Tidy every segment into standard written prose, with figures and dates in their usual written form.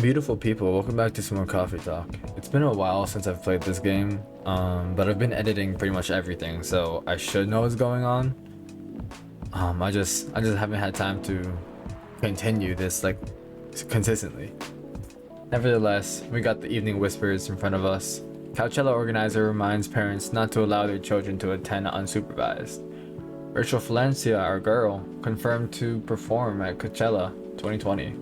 Beautiful people, welcome back to some more coffee talk. It's been a while since I've played this game, but I've been editing pretty much everything, so I should know what's going on. I just haven't had time to continue this like consistently. Nevertheless, we got the evening whispers in front of us. Coachella organizer reminds parents not to allow their children to attend unsupervised. Rachel Valencia, our girl, confirmed to perform at Coachella 2020.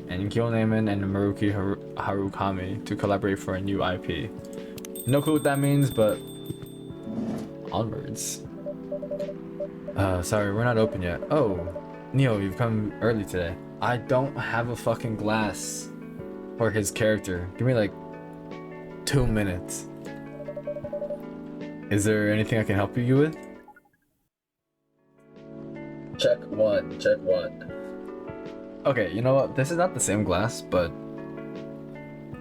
And Gil Naiman and Maruki Harukami to collaborate for a new IP. No clue what that means, but onwards. Sorry, we're not open yet. Oh, Neo, you've come early today. I don't have a fucking glass for his character. Give me like 2 minutes. Is there anything I can help you with? Check one, check one. Okay, you know what? This is not the same glass, but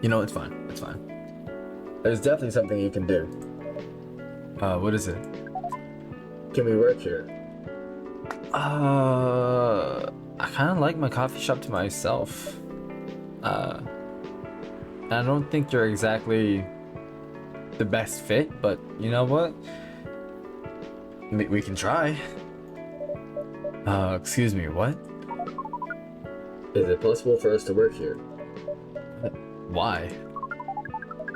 you know, it's fine. It's fine. There's definitely something you can do. What is it? Can we work here? I kind of like my coffee shop to myself. And I don't think you're exactly the best fit, but you know what? We can try. Excuse me, what? Is it possible for us to work here? Why?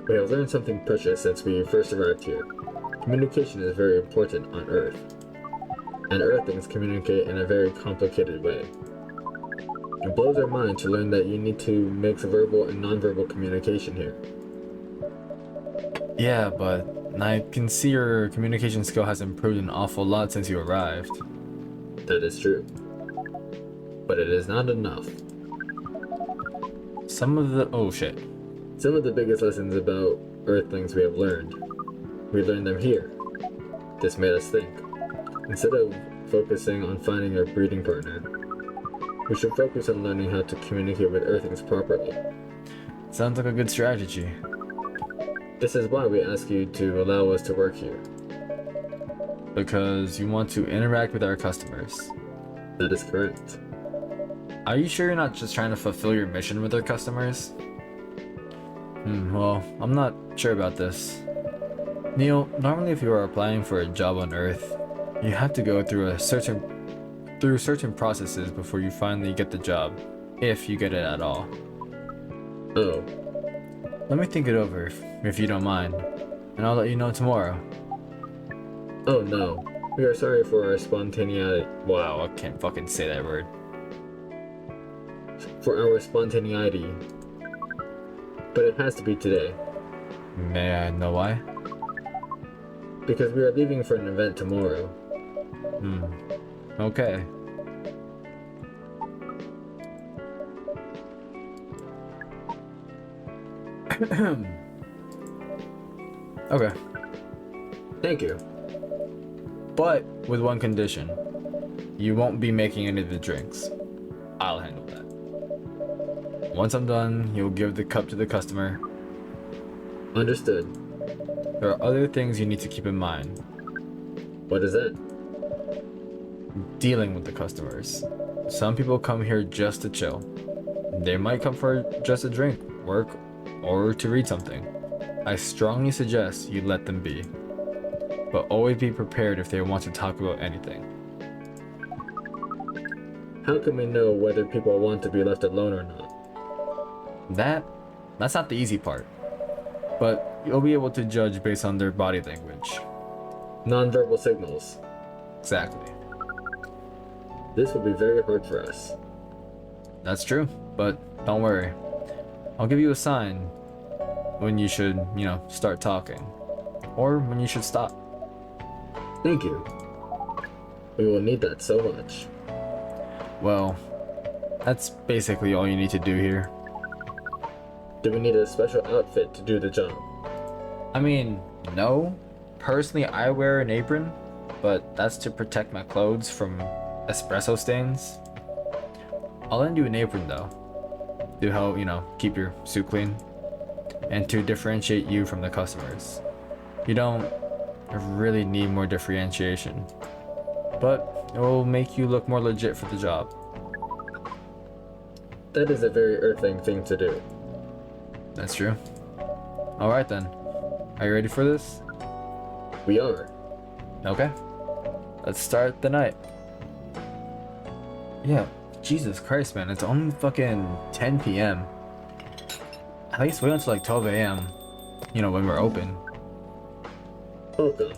We have learned something precious since we first arrived here. Communication is very important on Earth. And Earthlings communicate in a very complicated way. It blows our mind to learn that you need to mix verbal and nonverbal communication here. Yeah, but I can see your communication skill has improved an awful lot since you arrived. That is true. But it is not enough. Some of the biggest lessons about Earthlings we have learned. We learned them here. This made us think. Instead of focusing on finding a breeding partner, we should focus on learning how to communicate with Earthlings properly. Sounds like a good strategy. This is why we ask you to allow us to work here. Because you want to interact with our customers. That is correct. Are you sure you're not just trying to fulfill your mission with our customers? Well, I'm not sure about this. Neil, normally if you are applying for a job on Earth, you have to go through certain processes before you finally get the job, if you get it at all. Oh. Let me think it over, if you don't mind, and I'll let you know tomorrow. Oh no. We are sorry for our spontaneity. Wow, I can't fucking say that word. For our spontaneity. But it has to be today. May I know why? Because we are leaving for an event tomorrow. Okay. Okay. Thank you. But with one condition. You won't be making any of the drinks. I'll handle that. Once I'm done, you'll give the cup to the customer. Understood. There are other things you need to keep in mind. What is that? Dealing with the customers. Some people come here just to chill. They might come for just a drink, work, or to read something. I strongly suggest you let them be. But always be prepared if they want to talk about anything. How can we know whether people want to be left alone or not? That's not the easy part. But you'll be able to judge based on their body language. Nonverbal signals. Exactly. This will be very hard for us. That's true, but don't worry. I'll give you a sign when you should, start talking. Or when you should stop. Thank you. We will need that so much. Well, that's basically all you need to do here. Do we need a special outfit to do the job? I mean, no. Personally, I wear an apron, but that's to protect my clothes from espresso stains. I'll lend you an apron though, to help, keep your suit clean, and to differentiate you from the customers. You don't really need more differentiation, but it will make you look more legit for the job. That is a very Earthling thing to do. That's true. Alright then. Are you ready for this? We are. Okay. Let's start the night. Yeah, Jesus Christ, man. It's only fucking 10 p.m. At least wait until like 12 a.m. You know, when we're open. Welcome.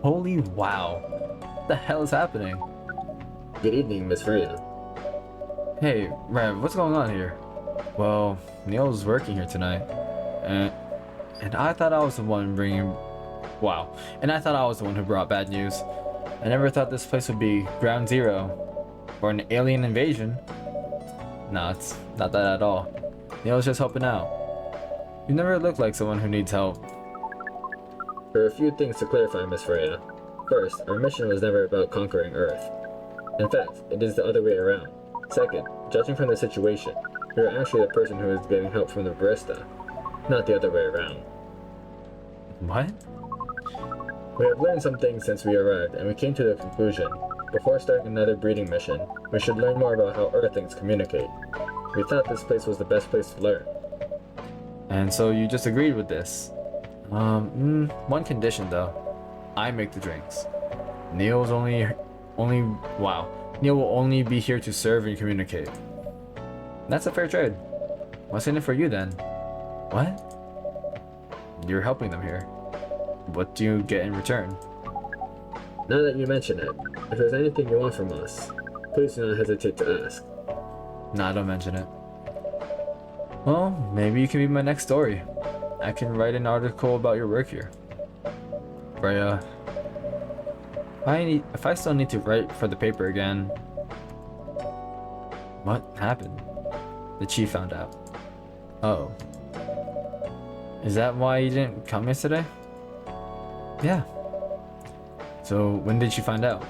Holy wow. What the hell is happening? Good evening, Miss Freya. Hey, Rev, what's going on here? Well, Neil's working here tonight. And I thought I was the one bringing... Wow. And I thought I was the one who brought bad news. I never thought this place would be ground zero. Or an alien invasion. No, it's not that at all. Neil's just helping out. You never look like someone who needs help. There are a few things to clarify, Miss Freya. First, our mission was never about conquering Earth. In fact, it is the other way around. Second, judging from the situation, you're actually the person who is getting help from the barista, not the other way around. What? We have learned some things since we arrived, and we came to the conclusion, before starting another breeding mission, we should learn more about how Earthlings communicate. We thought this place was the best place to learn. And so you just agreed with this? One condition though. I make the drinks. Neil's wow. Neil will only be here to serve and communicate. That's a fair trade. What's in it for you then? What? You're helping them here. What do you get in return? Now that you mention it, if there's anything you want from us, please do not hesitate to ask. Nah, don't mention it. Well, maybe you can be my next story. I can write an article about your work here. Freya, if I still need to write for the paper again... What happened? The chief found out. Oh. Is that why you didn't come yesterday? Yeah. So when did you find out?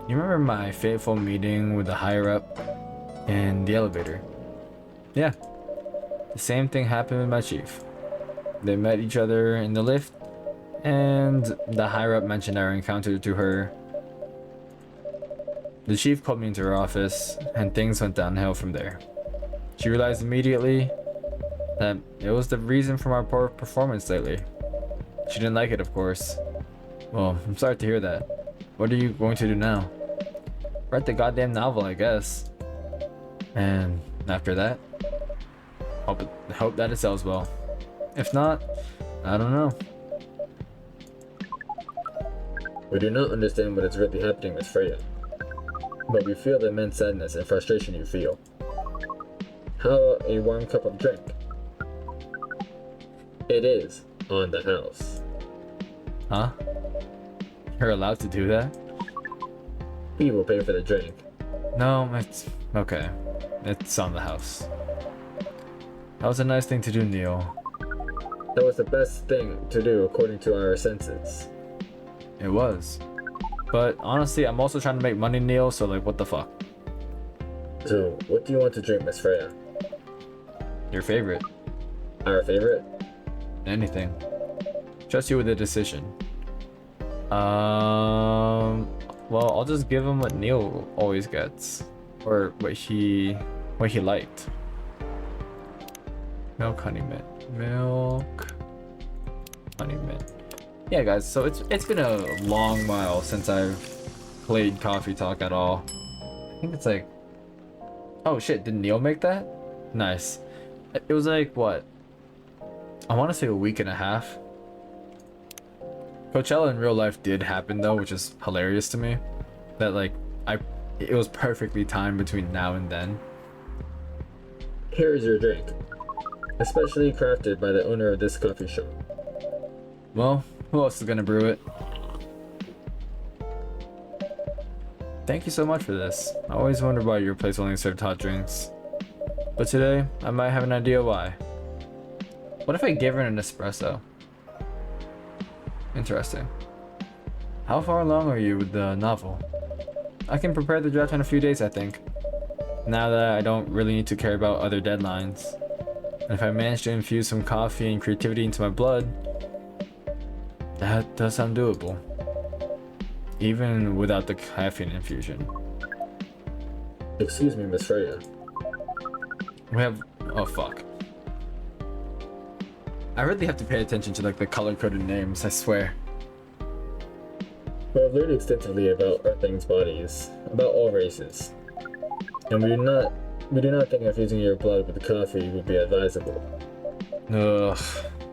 You remember my fateful meeting with the higher up in the elevator? Yeah. The same thing happened with my chief. They met each other in the lift, and the higher up mentioned our encounter to her. The chief called me into her office, and things went downhill from there. She realized immediately that it was the reason for my poor performance lately. She didn't like it, of course. Well, I'm sorry to hear that. What are you going to do now? Write the goddamn novel, I guess. And after that, hope that it sells well. If not, I don't know. We do not understand what is really happening, Miss Freya, but we feel the immense sadness and frustration you feel. How about a warm cup of drink? It is on the house. Huh? You're allowed to do that? We will pay for the drink. No, it's okay. It's on the house. That was a nice thing to do, Neil. That was the best thing to do according to our senses. It was. But honestly, I'm also trying to make money, Neil, so like, what the fuck? So, what do you want to drink, Miss Freya? Your favorite. Our favorite? Anything. Trust you with the decision. Well, I'll just give him what Neil always gets. Or what he liked. Milk, honey mint. Milk, honey mint. Yeah, guys, so it's been a long while since I've played Coffee Talk at all. I think it's like... Oh shit, did Neil make that? Nice. It was like, what? I want to say a week and a half. Coachella in real life did happen though, which is hilarious to me. That like, it was perfectly timed between now and then. Here is your drink. Especially crafted by the owner of this coffee shop. Well, who else is gonna brew it? Thank you so much for this. I always wondered why your place only served hot drinks. But today, I might have an idea why. What if I gave her an espresso? Interesting. How far along are you with the novel? I can prepare the draft in a few days, I think. Now that I don't really need to care about other deadlines. And if I manage to infuse some coffee and creativity into my blood, that does sound doable. Even without the caffeine infusion. Excuse me, Miss Freya. We have, oh fuck. I really have to pay attention to like the color-coded names, I swear. We have learned extensively about Earthlings' bodies, about all races. And we do not think infusing your blood with coffee would be advisable. Ugh,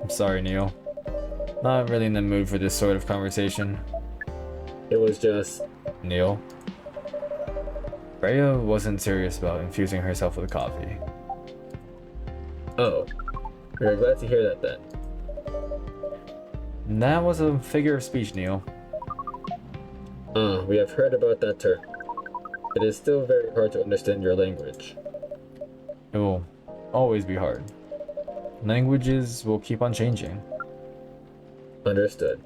I'm sorry, Neil. Not really in the mood for this sort of conversation. It was just... Neil? Freya wasn't serious about infusing herself with coffee. Oh. We are glad to hear that then. That was a figure of speech, Neil. We have heard about that term. It is still very hard to understand your language. It will always be hard. Languages will keep on changing. Understood.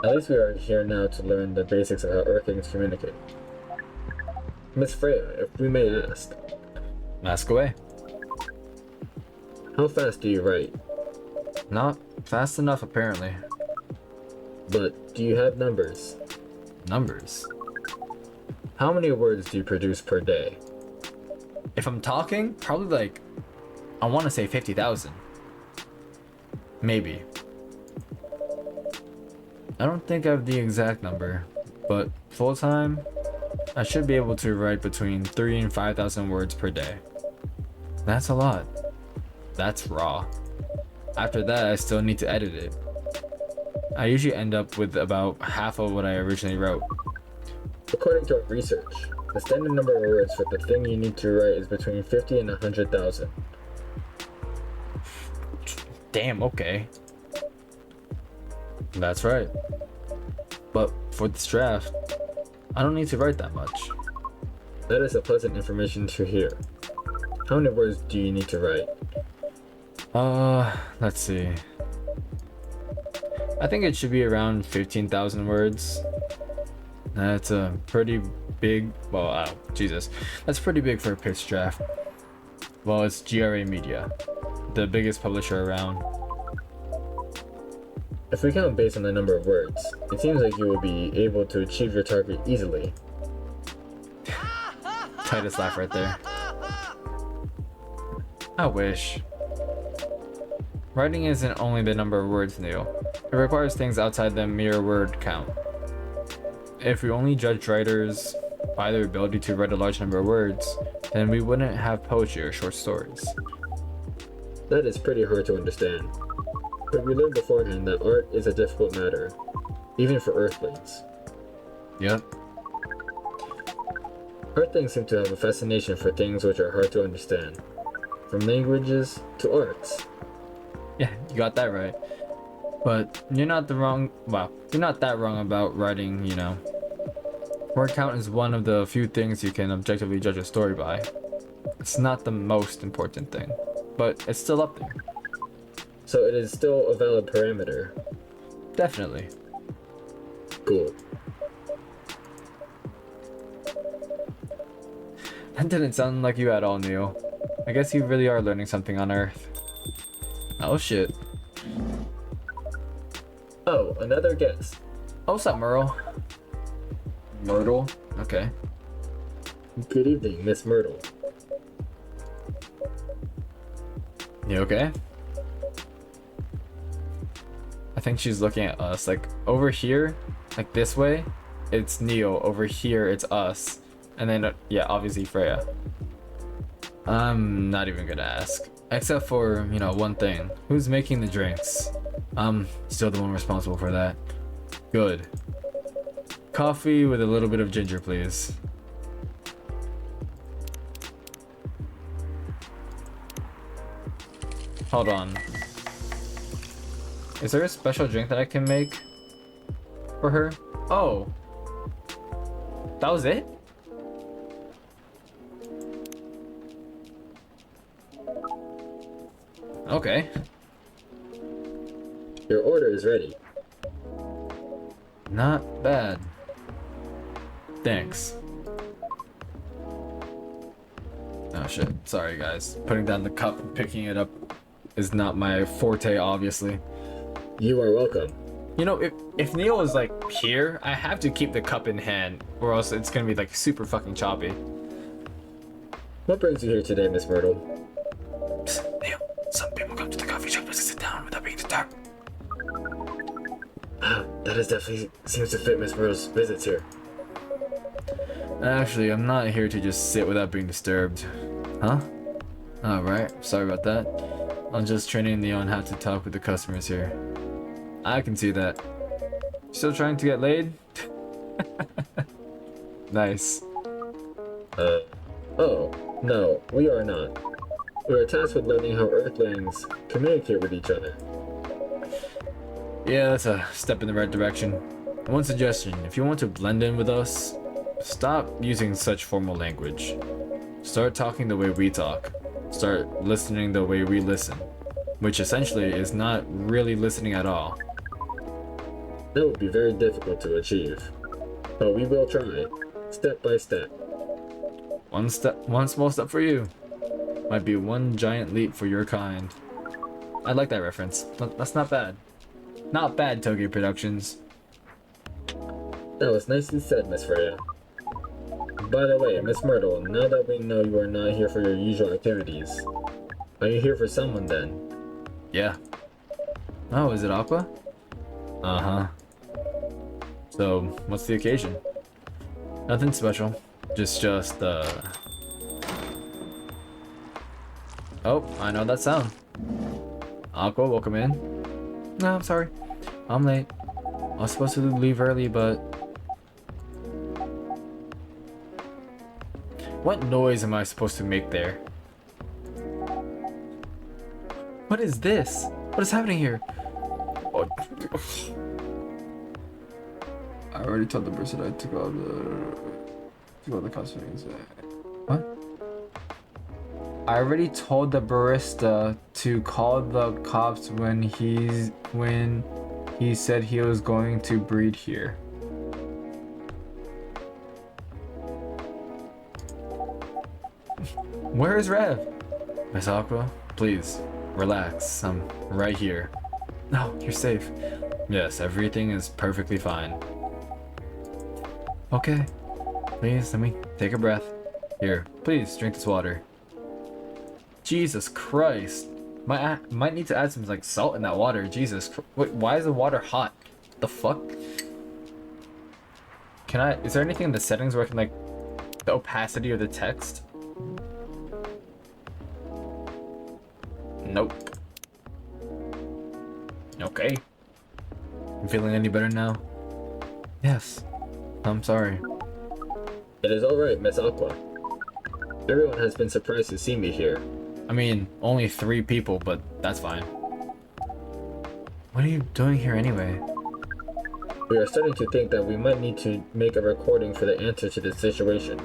At least we are here now to learn the basics of how Earthlings communicate. Miss Freya, if we may ask. Ask away. How fast do you write? Not fast enough, apparently. But do you have numbers? Numbers. How many words do you produce per day? If I'm talking, probably like, I want to say 50,000. Maybe. I don't think I have the exact number, but full time, I should be able to write between 3,000 and 5,000 words per day. That's a lot. That's raw. After that, I still need to edit it. I usually end up with about half of what I originally wrote. According to our research, the standard number of words for the thing you need to write is between 50 and 100,000. Damn, okay. That's right. But for this draft, I don't need to write that much. That is a pleasant information to hear. How many words do you need to write? Let's see. I think it should be around 15,000 words. That's a pretty big, well, Jesus. That's pretty big for a pitch draft. Well, it's GRA Media, the biggest publisher around. If we count based on the number of words, it seems like you will be able to achieve your target easily. Tightest laugh right there. I wish. Writing isn't only the number of words, Neil. It requires things outside the mere word count. If we only judge writers by their ability to write a large number of words, then we wouldn't have poetry or short stories. That is pretty hard to understand. But we learned beforehand that art is a difficult matter, even for Earthlings. Yep. Earthlings seem to have a fascination for things which are hard to understand, from languages to arts. Yeah, you got that right. But you're not that wrong about writing, you know. Word count is one of the few things you can objectively judge a story by. It's not the most important thing, but it's still up there. So it is still a valid parameter. Definitely. Cool. That didn't sound like you at all, Neil. I guess you really are learning something on Earth. Oh shit. Oh, another guest. Oh, what's up, Myrtle? Myrtle? Okay. Good evening, Miss Myrtle. You okay? I think she's looking at us. Like, over here, like this way, it's Neil. Over here, it's us. And then, yeah, obviously Freya. I'm not even gonna ask. Except for, you know, one thing. Who's making the drinks? I'm still the one responsible for that. Good. Coffee with a little bit of ginger, please. Hold on. Is there a special drink that I can make for her? Oh. That was it? Okay. Your order is ready. Not bad. Thanks. Oh shit. Sorry guys. Putting down the cup and picking it up is not my forte, obviously. You are welcome. You know, if Neil is like here, I have to keep the cup in hand, or else it's gonna be like super fucking choppy. What brings you here today, Miss Myrtle? Psst, Neil, some people come to the coffee shop just to sit down without being disturbed. That is definitely seems to fit Miss Myrtle's visits here. Actually, I'm not here to just sit without being disturbed. Huh? Alright, sorry about that. I'm just training Neil on how to talk with the customers here. I can see that. Still trying to get laid? Nice. Oh, no, we are not. We are tasked with learning how Earthlings communicate with each other. Yeah, that's a step in the right direction. One suggestion, if you want to blend in with us, stop using such formal language. Start talking the way we talk. Start listening the way we listen. Which essentially is not really listening at all. That would be very difficult to achieve. But we will try, step by step. One small step for you. Might be one giant leap for your kind. I like that reference. That's not bad. Not bad, Togi Productions. That was nicely said, Miss Freya. By the way, Miss Myrtle, now that we know you are not here for your usual activities, are you here for someone then? Yeah. Oh, is it Aqua? Uh-huh. So, what's the occasion? Nothing special. Just, Oh, I know that sound. Aqua, welcome in. No, I'm sorry. I'm late. I was supposed to leave early, but... What noise am I supposed to make there? What is this? What is happening here? Oh. I already told the person I took all the customers. What? I already told the barista to call the cops when he said he was going to breed here. Where is Rev? Miss Aqua, please, relax. I'm right here. No, you're safe. Yes, everything is perfectly fine. Okay, please let me take a breath. Here, please drink this water. Jesus Christ. Might need to add some like salt in that water. Jesus. Wait, why is the water hot? The fuck? Is there anything in the settings where I can like the opacity of the text? Nope. Okay. You feeling any better now? Yes. I'm sorry. It is alright, Miss Aqua. Everyone has been surprised to see me here. I mean, only 3 people, but that's fine. What are you doing here anyway? We are starting to think that we might need to make a recording for the answer to this situation.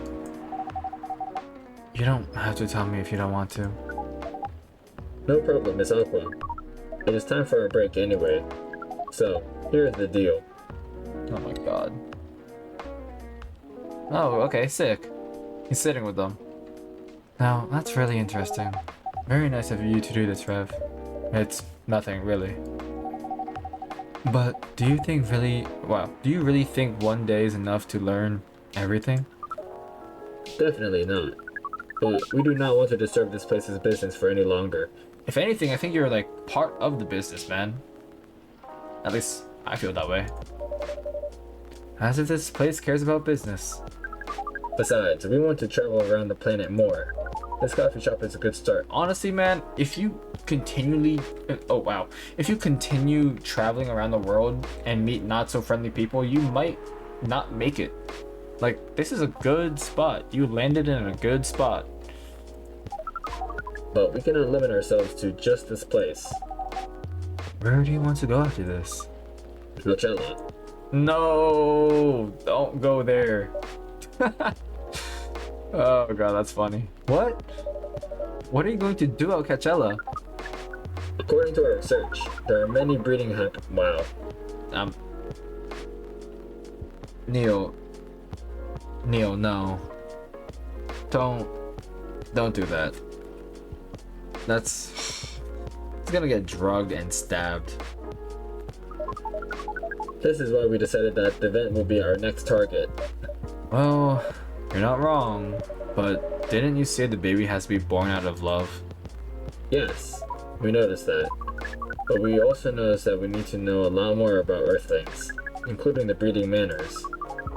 You don't have to tell me if you don't want to. No problem, Miss Aqua. It is time for a break anyway. So, here's the deal. Oh my god. Oh, okay, sick. He's sitting with them. Now, that's really interesting. Very nice of you to do this, Rev. It's nothing, really. But do you you really think one day is enough to learn everything? Definitely not. But we do not want to disturb this place's business for any longer. If anything, I think you're like part of the business, man. At least I feel that way. As if this place cares about business. Besides, we want to travel around the planet more. This coffee shop is a good start. Honestly, man, if you continue traveling around the world and meet not so friendly people, you might not make it. Like, this is a good spot. You landed in a good spot. But we cannot limit ourselves to just this place. Where do you want to go after this? Coachella. No, don't go there. Oh god, that's funny. What? What are you going to do at Coachella? According to our research, there are many breeding Wow. Neil, no. Don't do that. It's gonna get drugged and stabbed. This is why we decided that the event will be our next target. Well, you're not wrong, But didn't you say the baby has to be born out of love? Yes, we noticed that. But we also noticed that we need to know a lot more about Earthlings, including the breeding manners.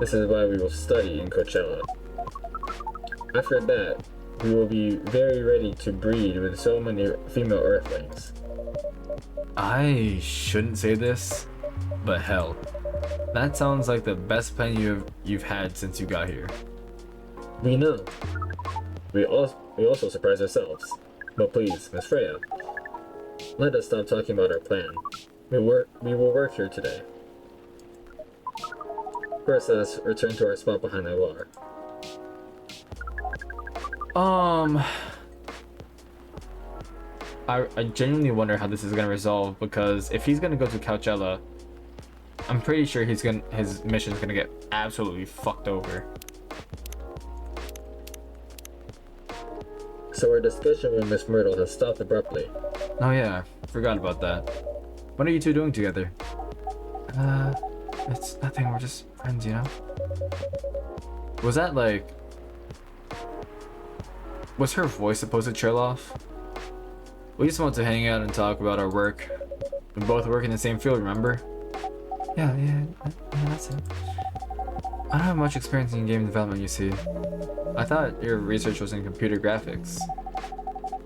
This is why we will study in Coachella. After that, we will be very ready to breed with so many female Earthlings. I shouldn't say this, but hell, that sounds like the best plan you've had since you got here. We know. We also surprise ourselves. But please, Miss Freya, let us stop talking about our plan. We will work here today. First, let us return to our spot behind the bar. I genuinely wonder how this is gonna resolve, because if he's gonna go to Coachella, I'm pretty sure his mission's gonna get absolutely fucked over. So our discussion with Miss Myrtle has stopped abruptly. Oh yeah, forgot about that. What are you two doing together? It's nothing, we're just friends, you know? Was that like... Was her voice supposed to trail off? We just want to hang out and talk about our work. We both work in the same field, remember? Yeah, that's it. I don't have much experience in game development, you see. I thought your research was in computer graphics.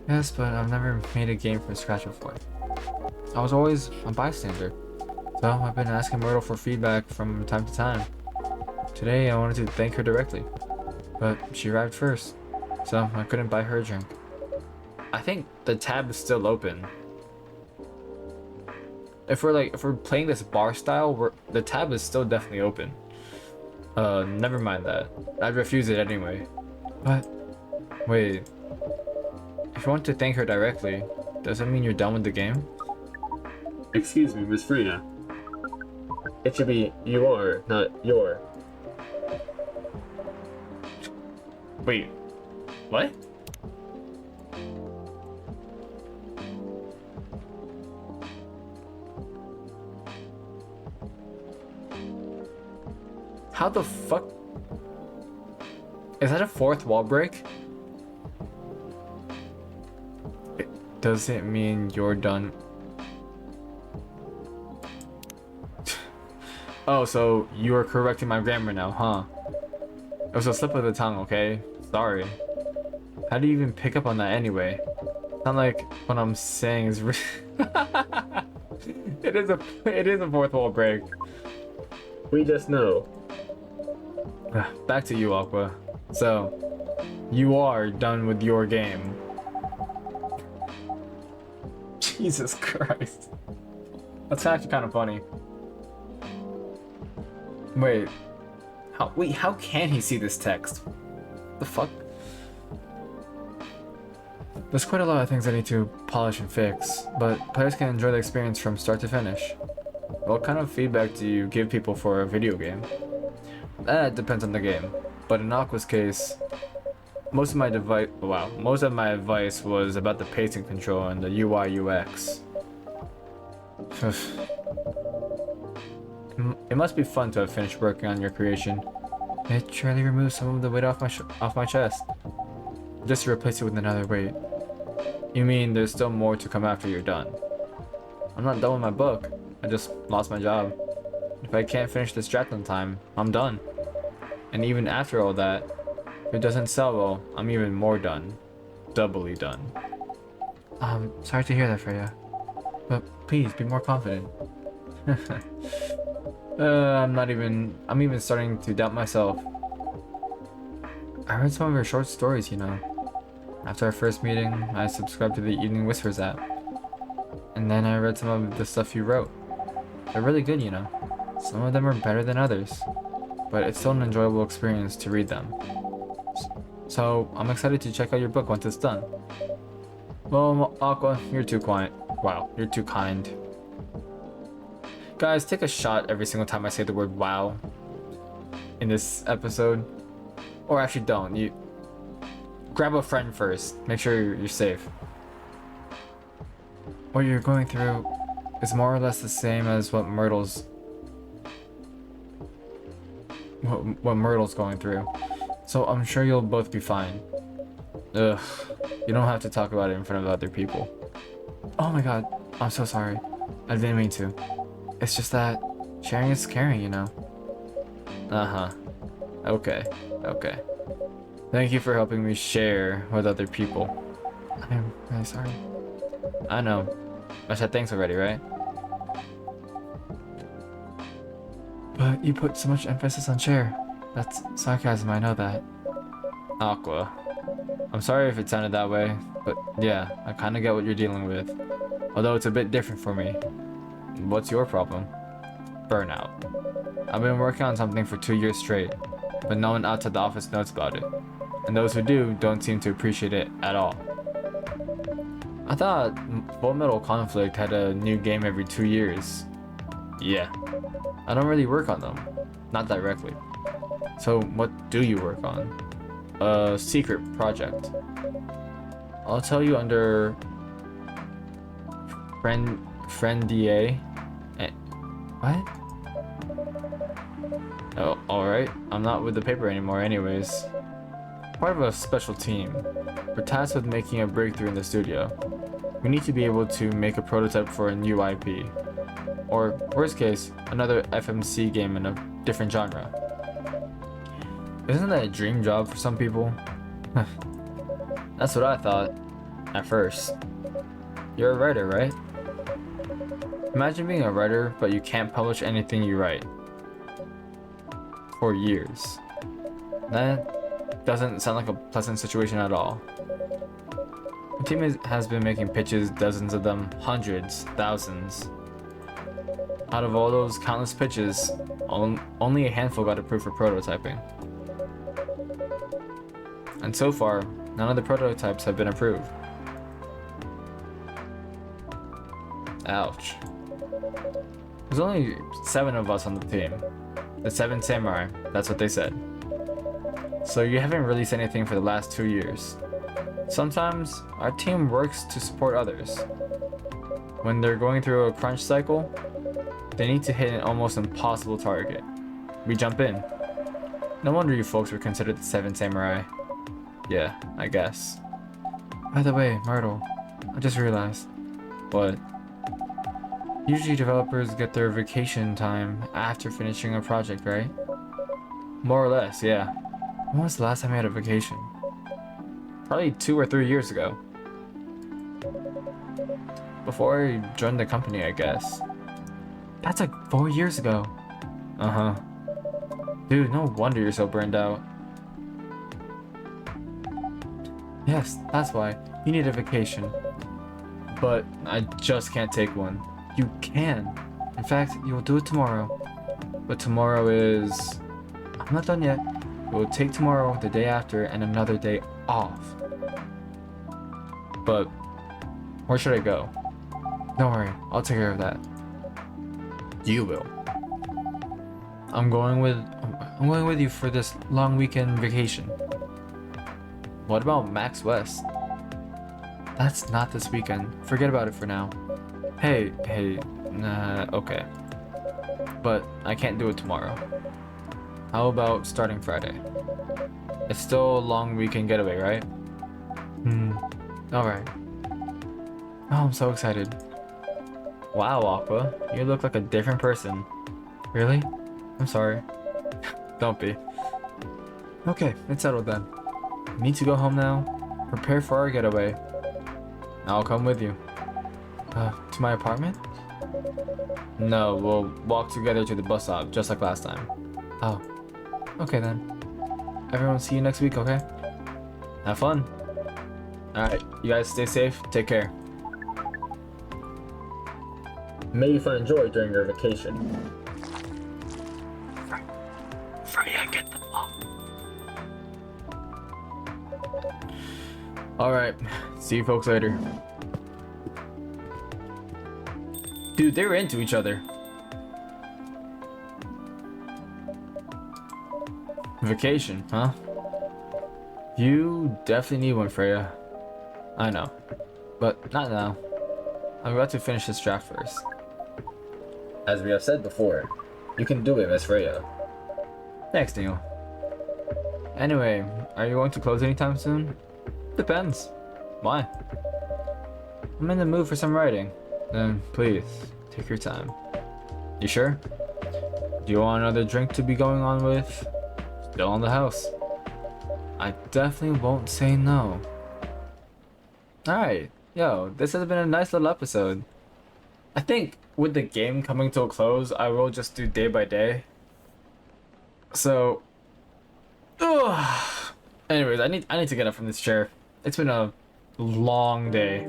Yes, but I've never made a game from scratch before. I was always a bystander. So I've been asking Myrtle for feedback from time to time. Today I wanted to thank her directly, but she arrived first, so I couldn't buy her a drink. I think the tab is still open. If we're playing this bar style, the tab is still definitely open. Never mind that. I'd refuse it anyway. But wait, if you want to thank her directly, does that mean you're done with the game? Excuse me, Miss Freya. It should be you are, not your. Wait, what? How the fuck? Is that a fourth wall break? Does it mean you're done? Oh, so you are correcting my grammar now, huh? It was a slip of the tongue, okay? Sorry. How do you even pick up on that anyway? It's not like what I'm saying is it is a fourth wall break. We just know. Back to you, Aqua. So, you are done with your game. Jesus Christ. That's actually kind of funny. Wait, how can he see this text? The fuck? There's quite a lot of things I need to polish and fix, but players can enjoy the experience from start to finish. What kind of feedback do you give people for a video game? That depends on the game, but in Aqua's case, most of my advice was about the pacing control and the UI UX. It must be fun to have finished working on your creation. It surely removes some of the weight off my chest. Just to replace it with another weight. You mean there's still more to come after you're done? I'm not done with my book. I just lost my job. If I can't finish this draft on time, I'm done. And even after all that, if it doesn't sell well, I'm even more done. Doubly done. Sorry to hear that, Freya. But please, be more confident. I'm even starting to doubt myself. I read some of your short stories, you know. After our first meeting, I subscribed to the Evening Whispers app. And then I read some of the stuff you wrote. They're really good, you know. Some of them are better than others. But it's still an enjoyable experience to read them. So, I'm excited to check out your book once it's done. Well, Aqua, you're too quiet. Wow, you're too kind. Guys, take a shot every single time I say the word wow in this episode. Or actually don't. You grab a friend first. Make sure you're safe. What you're going through is more or less the same as what Myrtle's going through. So I'm sure you'll both be fine. Ugh, you don't have to talk about it in front of other people. Oh my god, I'm so sorry. I didn't mean to. It's just that sharing is caring, you know? Uh-huh. Okay, okay. Thank you for helping me share with other people. I'm really sorry. I know. I said thanks already, right? But you put so much emphasis on share. That's sarcasm, I know that. Aqua. I'm sorry if it sounded that way, but yeah, I kinda get what you're dealing with. Although it's a bit different for me. What's your problem? Burnout. I've been working on something for 2 years straight, but no one outside the office knows about it. And those who do don't seem to appreciate it at all. I thought Full Metal Conflict had a new game every 2 years. Yeah. I don't really work on them. Not directly. So what do you work on? A secret project. I'll tell you under friend DA. What? Oh, alright. I'm not with the paper anymore anyways. Part of a special team. We're tasked with making a breakthrough in the studio. We need to be able to make a prototype for a new IP. Or, worst case, another FMC game in a different genre. Isn't that a dream job for some people? That's what I thought. At first. You're a writer, right? Imagine being a writer, but you can't publish anything you write. For years. That doesn't sound like a pleasant situation at all. The team has been making pitches, dozens of them, hundreds, thousands. Out of all those countless pitches, only a handful got approved for prototyping. And so far, none of the prototypes have been approved. Ouch. There's only 7 of us on the team. The 7 samurai, that's what they said. So you haven't released anything for the last 2 years. Sometimes, our team works to support others. When they're going through a crunch cycle, they need to hit an almost impossible target. We jump in. No wonder you folks were considered the 7 samurai. Yeah, I guess. By the way, Myrtle, I just realized. What? Usually developers get their vacation time after finishing a project, right? More or less, yeah. When was the last time you had a vacation? Probably 2 or 3 years ago. Before I joined the company, I guess. That's like 4 years ago. Uh-huh. Dude, no wonder you're so burned out. Yes, that's why. You need a vacation. But I just can't take one. You can. In fact, you'll do it tomorrow. But tomorrow is... I'm not done yet. We'll take tomorrow, the day after, and another day off. But where should I go? Don't worry, I'll take care of that. You will. I'm going with you for this long weekend vacation. What about Max West? That's not this weekend. Forget about it for now. Hey, okay. But I can't do it tomorrow. How about starting Friday? It's still a long weekend getaway, right? Alright. Oh, I'm so excited. Wow, Aqua, you look like a different person. Really? I'm sorry. Don't be. Okay, it's settled then. We need to go home now. Prepare for our getaway. I'll come with you. To my apartment? No, we'll walk together to the bus stop, just like last time. Oh. Okay then. Everyone see you next week, okay? Have fun. Alright, you guys stay safe. Take care. May you find joy during your vacation. Freya, get them all. Alright, see you folks later. Dude, they were into each other. Vacation, huh? You definitely need one, Freya. I know. But not now. I'm about to finish this draft first. As we have said before, you can do it, Miss Freya. Thanks, Neil. Anyway, are you going to close anytime soon? Depends. Why? I'm in the mood for some writing. Then please, take your time. You sure? Do you want another drink to be going on with? Still on the house. I definitely won't say no. Alright, yo, this has been a nice little episode. I think with the game coming to a close, I will just do day by day. So, anyways, I need to get up from this chair. It's been a long day.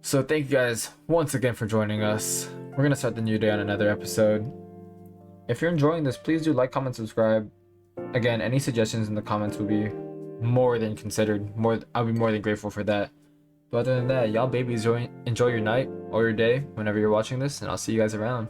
So thank you guys once again for joining us. We're gonna start the new day on another episode. If you're enjoying this, please do like, comment, subscribe. Again, any suggestions in the comments would be more than considered. I'll be more than grateful for that. But other than that, y'all babies enjoy your night or your day whenever you're watching this, and I'll see you guys around.